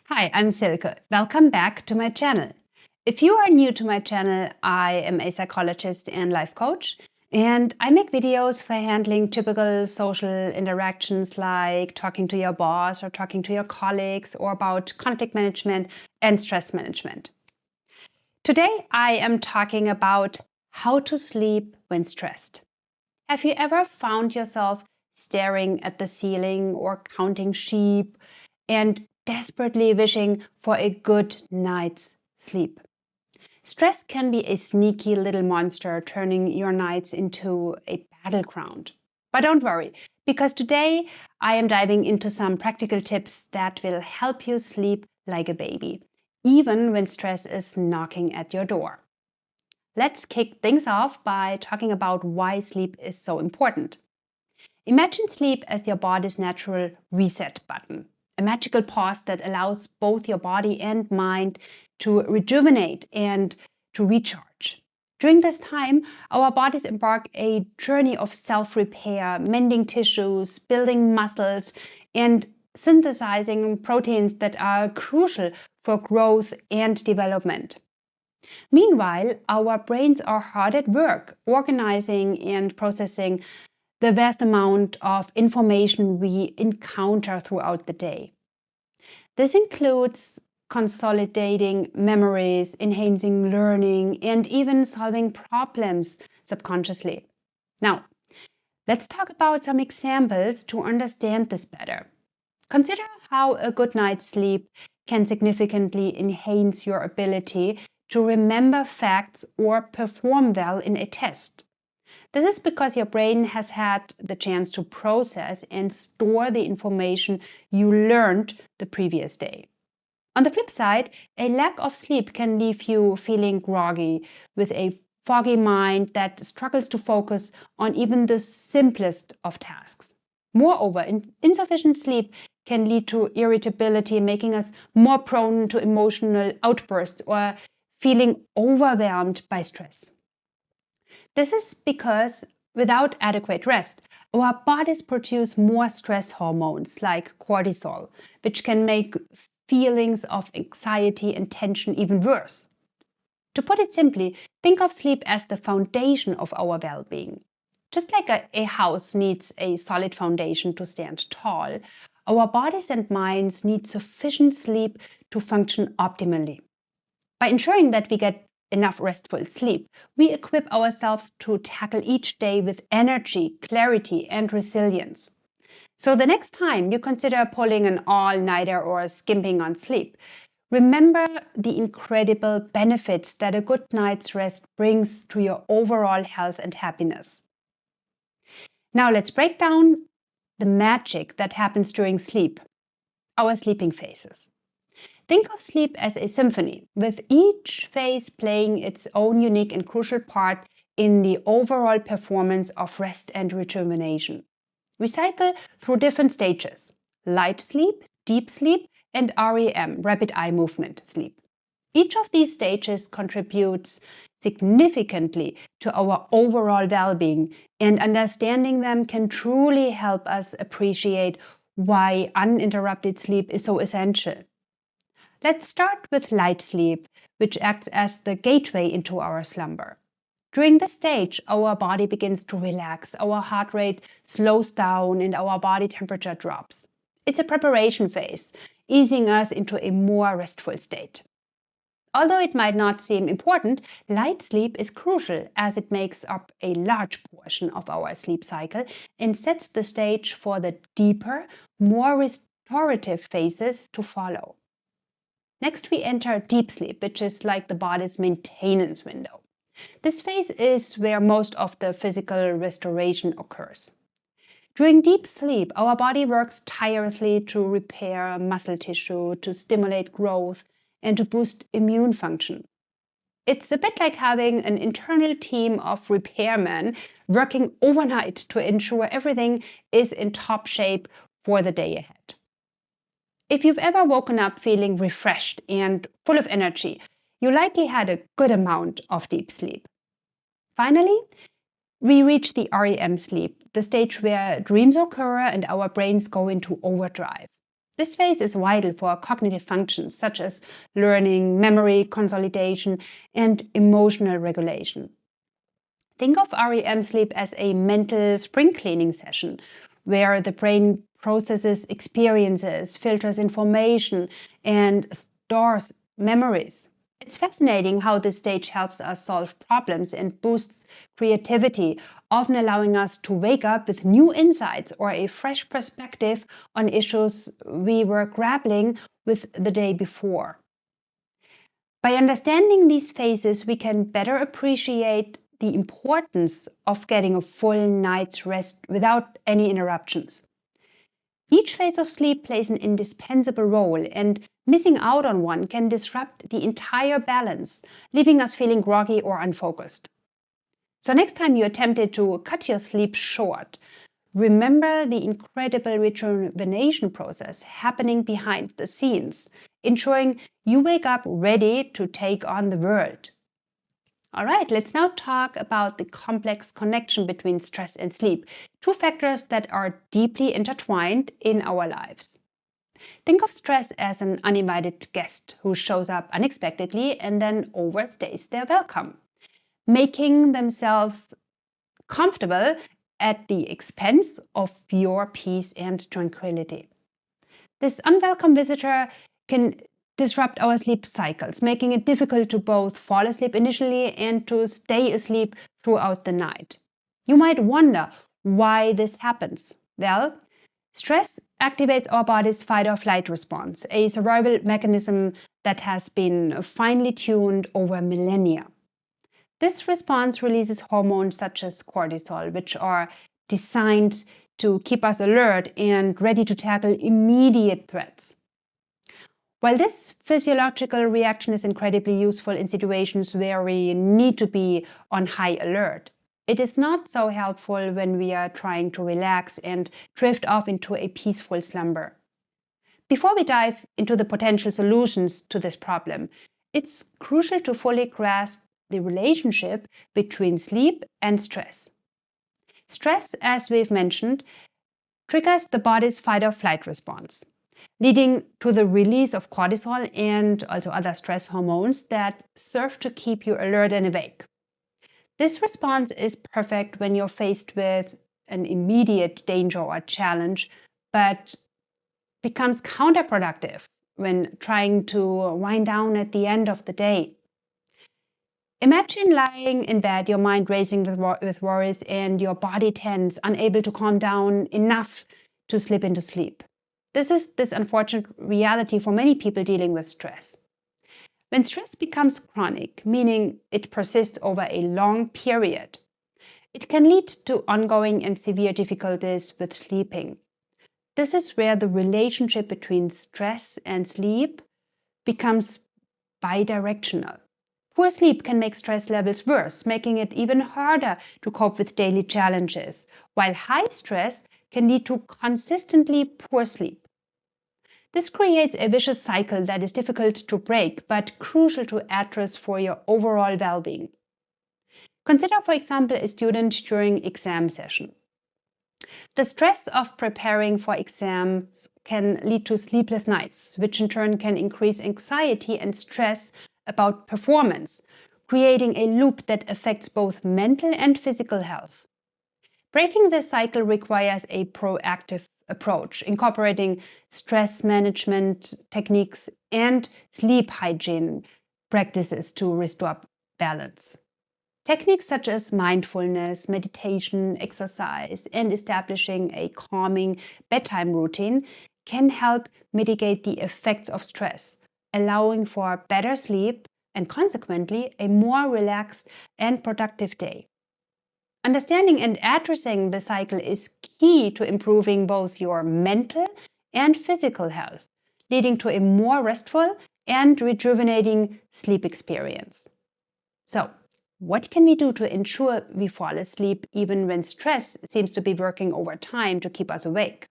Hi, I'm Silke. Welcome back to my channel. If you are new to my channel, I am a psychologist and life coach, and I make videos for handling typical social interactions like talking to your boss or talking to your colleagues or about conflict management and stress management. Today, I am talking about how to sleep when stressed. Have you ever found yourself staring at the ceiling or counting sheep and desperately wishing for a good night's sleep? Stress can be a sneaky little monster, turning your nights into a battleground. But don't worry, because today I am diving into some practical tips that will help you sleep like a baby, even when stress is knocking at your door. Let's kick things off by talking about why sleep is so important. Imagine sleep as your body's natural reset button, a magical pause that allows both your body and mind to rejuvenate and to recharge. During this time, our bodies embark a journey of self-repair, mending tissues, building muscles, and synthesizing proteins that are crucial for growth and development. Meanwhile, our brains are hard at work, organizing and processing the vast amount of information we encounter throughout the day. This includes consolidating memories, enhancing learning, and even solving problems subconsciously. Now, let's talk about some examples to understand this better. Consider how a good night's sleep can significantly enhance your ability to remember facts or perform well in a test. This is because your brain has had the chance to process and store the information you learned the previous day. On the flip side, a lack of sleep can leave you feeling groggy, with a foggy mind that struggles to focus on even the simplest of tasks. Moreover, insufficient sleep can lead to irritability, making us more prone to emotional outbursts or feeling overwhelmed by stress. This is because without adequate rest, our bodies produce more stress hormones like cortisol, which can make feelings of anxiety and tension even worse. To put it simply, think of sleep as the foundation of our well being. Just like a house needs a solid foundation to stand tall, our bodies and minds need sufficient sleep to function optimally. By ensuring that we get enough restful sleep, we equip ourselves to tackle each day with energy, clarity, and resilience. So the next time you consider pulling an all-nighter or skimping on sleep, remember the incredible benefits that a good night's rest brings to your overall health and happiness. Now let's break down the magic that happens during sleep, our sleeping phases. Think of sleep as a symphony, with each phase playing its own unique and crucial part in the overall performance of rest and rejuvenation. We cycle through different stages: light sleep, deep sleep, and REM, rapid eye movement sleep. Each of these stages contributes significantly to our overall well-being, and understanding them can truly help us appreciate why uninterrupted sleep is so essential. Let's start with light sleep, which acts as the gateway into our slumber. During this stage, our body begins to relax, our heart rate slows down, and our body temperature drops. It's a preparation phase, easing us into a more restful state. Although it might not seem important, light sleep is crucial as it makes up a large portion of our sleep cycle and sets the stage for the deeper, more restorative phases to follow. Next, we enter deep sleep, which is like the body's maintenance window. This phase is where most of the physical restoration occurs. During deep sleep, our body works tirelessly to repair muscle tissue, to stimulate growth, and to boost immune function. It's a bit like having an internal team of repairmen working overnight to ensure everything is in top shape for the day ahead. If you've ever woken up feeling refreshed and full of energy, you likely had a good amount of deep sleep. Finally, we reach the REM sleep, the stage where dreams occur and our brains go into overdrive. This phase is vital for cognitive functions such as learning, memory consolidation, and emotional regulation. Think of REM sleep as a mental spring cleaning session where the brain processes experiences, filters information, and stores memories. It's fascinating how this stage helps us solve problems and boosts creativity, often allowing us to wake up with new insights or a fresh perspective on issues we were grappling with the day before. By understanding these phases, we can better appreciate the importance of getting a full night's rest without any interruptions. Each phase of sleep plays an indispensable role, and missing out on one can disrupt the entire balance, leaving us feeling groggy or unfocused. So, next time you're tempted to cut your sleep short, remember the incredible rejuvenation process happening behind the scenes, ensuring you wake up ready to take on the world. All right, let's now talk about the complex connection between stress and sleep, two factors that are deeply intertwined in our lives. Think of stress as an uninvited guest who shows up unexpectedly and then overstays their welcome, making themselves comfortable at the expense of your peace and tranquility. This unwelcome visitor can disrupt our sleep cycles, making it difficult to both fall asleep initially and to stay asleep throughout the night. You might wonder why this happens. Well, stress activates our body's fight or flight response, a survival mechanism that has been finely tuned over millennia. This response releases hormones such as cortisol, which are designed to keep us alert and ready to tackle immediate threats. While this physiological reaction is incredibly useful in situations where we need to be on high alert, it is not so helpful when we are trying to relax and drift off into a peaceful slumber. Before we dive into the potential solutions to this problem, it's crucial to fully grasp the relationship between sleep and stress. Stress, as we've mentioned, triggers the body's fight or flight response, leading to the release of cortisol and also other stress hormones that serve to keep you alert and awake. This response is perfect when you're faced with an immediate danger or challenge, but becomes counterproductive when trying to wind down at the end of the day. Imagine lying in bed, your mind racing with worries, and your body tense, unable to calm down enough to slip into sleep. This is this unfortunate reality for many people dealing with stress. When stress becomes chronic, meaning it persists over a long period, it can lead to ongoing and severe difficulties with sleeping. This is where the relationship between stress and sleep becomes bidirectional. Poor sleep can make stress levels worse, making it even harder to cope with daily challenges, while high stress can lead to consistently poor sleep. This creates a vicious cycle that is difficult to break, but crucial to address for your overall well-being. Consider, for example, a student during exam session. The stress of preparing for exams can lead to sleepless nights, which in turn can increase anxiety and stress about performance, creating a loop that affects both mental and physical health. Breaking this cycle requires a proactive approach, incorporating stress management techniques and sleep hygiene practices to restore balance. Techniques such as mindfulness, meditation, exercise, and establishing a calming bedtime routine can help mitigate the effects of stress, allowing for better sleep and consequently a more relaxed and productive day. Understanding and addressing the cycle is key to improving both your mental and physical health, leading to a more restful and rejuvenating sleep experience. So, what can we do to ensure we fall asleep even when stress seems to be working overtime to keep us awake?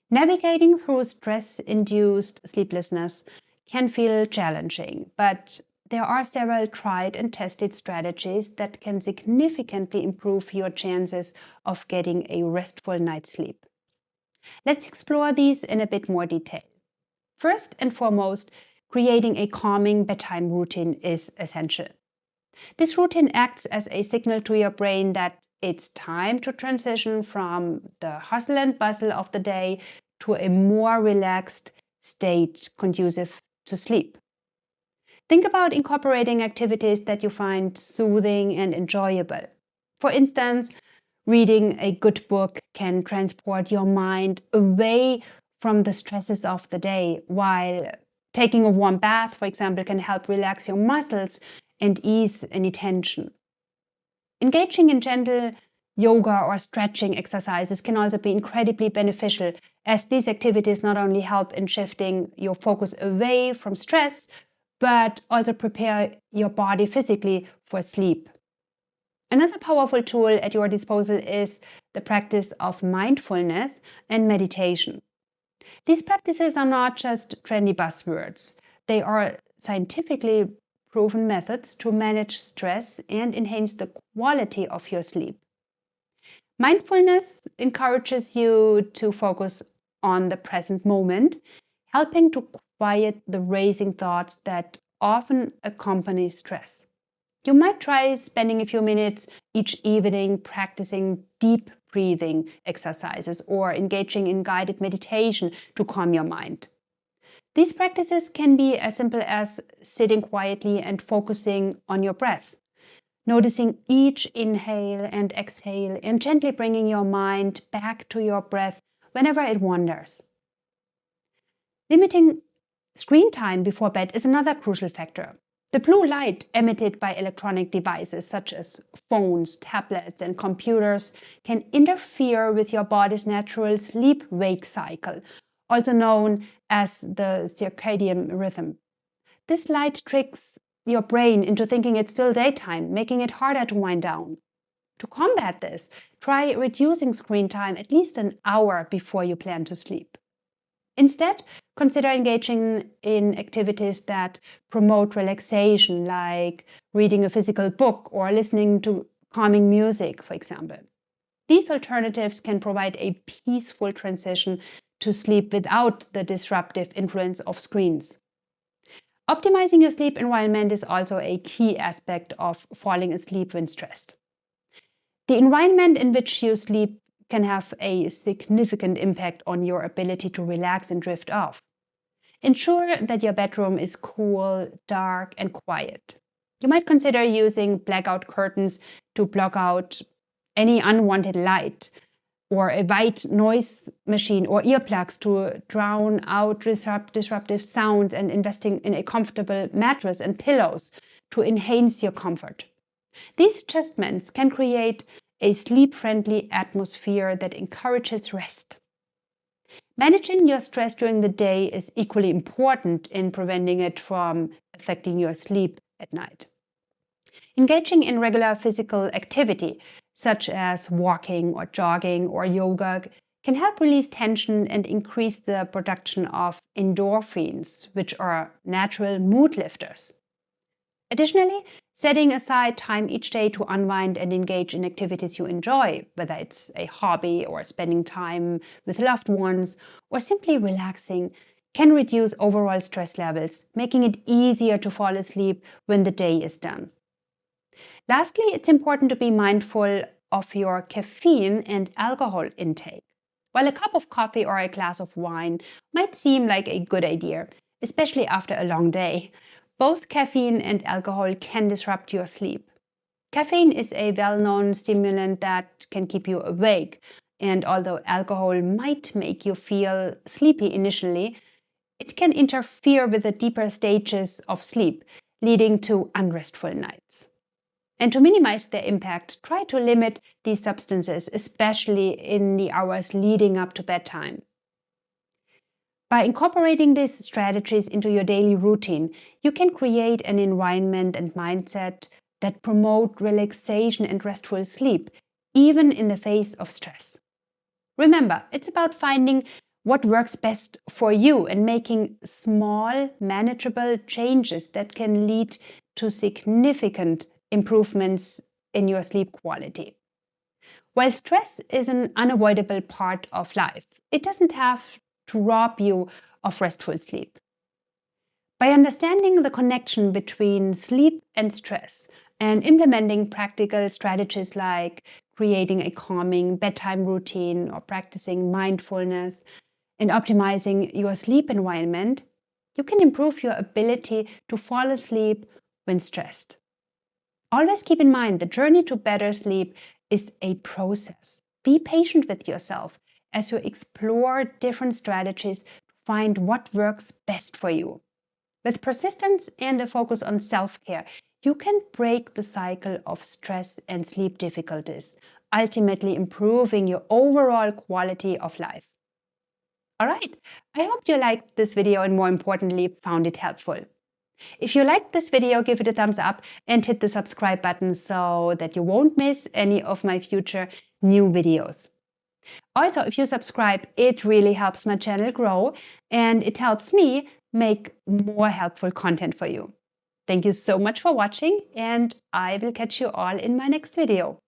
Navigating through stress-induced sleeplessness can feel challenging, but there are several tried and tested strategies that can significantly improve your chances of getting a restful night's sleep. Let's explore these in a bit more detail. First and foremost, creating a calming bedtime routine is essential. This routine acts as a signal to your brain that it's time to transition from the hustle and bustle of the day to a more relaxed state conducive to sleep. Think about incorporating activities that you find soothing and enjoyable. For instance, reading a good book can transport your mind away from the stresses of the day, while taking a warm bath, for example, can help relax your muscles and ease any tension. Engaging in gentle yoga or stretching exercises can also be incredibly beneficial, as these activities not only help in shifting your focus away from stress, but also prepare your body physically for sleep. Another powerful tool at your disposal is the practice of mindfulness and meditation. These practices are not just trendy buzzwords, they are scientifically proven methods to manage stress and enhance the quality of your sleep. Mindfulness encourages you to focus on the present moment, helping to quiet the racing thoughts that often accompany stress. You might try spending a few minutes each evening practicing deep breathing exercises or engaging in guided meditation to calm your mind. These practices can be as simple as sitting quietly and focusing on your breath, noticing each inhale and exhale, and gently bringing your mind back to your breath whenever it wanders. Limiting screen time before bed is another crucial factor. The blue light emitted by electronic devices such as phones, tablets, and computers can interfere with your body's natural sleep-wake cycle, also known as the circadian rhythm. This light tricks your brain into thinking it's still daytime, making it harder to wind down. To combat this, try reducing screen time at least an hour before you plan to sleep. Instead, consider engaging in activities that promote relaxation, like reading a physical book or listening to calming music, for example. These alternatives can provide a peaceful transition to sleep without the disruptive influence of screens. Optimizing your sleep environment is also a key aspect of falling asleep when stressed. The environment in which you sleep can have a significant impact on your ability to relax and drift off. Ensure that your bedroom is cool, dark, and quiet. You might consider using blackout curtains to block out any unwanted light, or a white noise machine or earplugs to drown out disruptive sounds, and investing in a comfortable mattress and pillows to enhance your comfort. These adjustments can create a sleep-friendly atmosphere that encourages rest. Managing your stress during the day is equally important in preventing it from affecting your sleep at night. Engaging in regular physical activity, such as walking or jogging or yoga, can help release tension and increase the production of endorphins, which are natural mood lifters. Additionally, setting aside time each day to unwind and engage in activities you enjoy, whether it's a hobby or spending time with loved ones or simply relaxing, can reduce overall stress levels, making it easier to fall asleep when the day is done. Lastly, it's important to be mindful of your caffeine and alcohol intake. While a cup of coffee or a glass of wine might seem like a good idea, especially after a long day, both caffeine and alcohol can disrupt your sleep. Caffeine is a well-known stimulant that can keep you awake, and although alcohol might make you feel sleepy initially, it can interfere with the deeper stages of sleep, leading to unrestful nights. And to minimize their impact, try to limit these substances, especially in the hours leading up to bedtime. By incorporating these strategies into your daily routine, you can create an environment and mindset that promote relaxation and restful sleep, even in the face of stress. Remember, it's about finding what works best for you and making small, manageable changes that can lead to significant improvements in your sleep quality. While stress is an unavoidable part of life, it doesn't have to rob you of restful sleep. By understanding the connection between sleep and stress and implementing practical strategies like creating a calming bedtime routine or practicing mindfulness and optimizing your sleep environment, you can improve your ability to fall asleep when stressed. Always keep in mind the journey to better sleep is a process. Be patient with yourself as you explore different strategies to find what works best for you. With persistence and a focus on self-care, you can break the cycle of stress and sleep difficulties, ultimately improving your overall quality of life. All right, I hope you liked this video and more importantly, found it helpful. If you liked this video, give it a thumbs up and hit the subscribe button so that you won't miss any of my future new videos. Also, if you subscribe, it really helps my channel grow and it helps me make more helpful content for you. Thank you so much for watching and I will catch you all in my next video.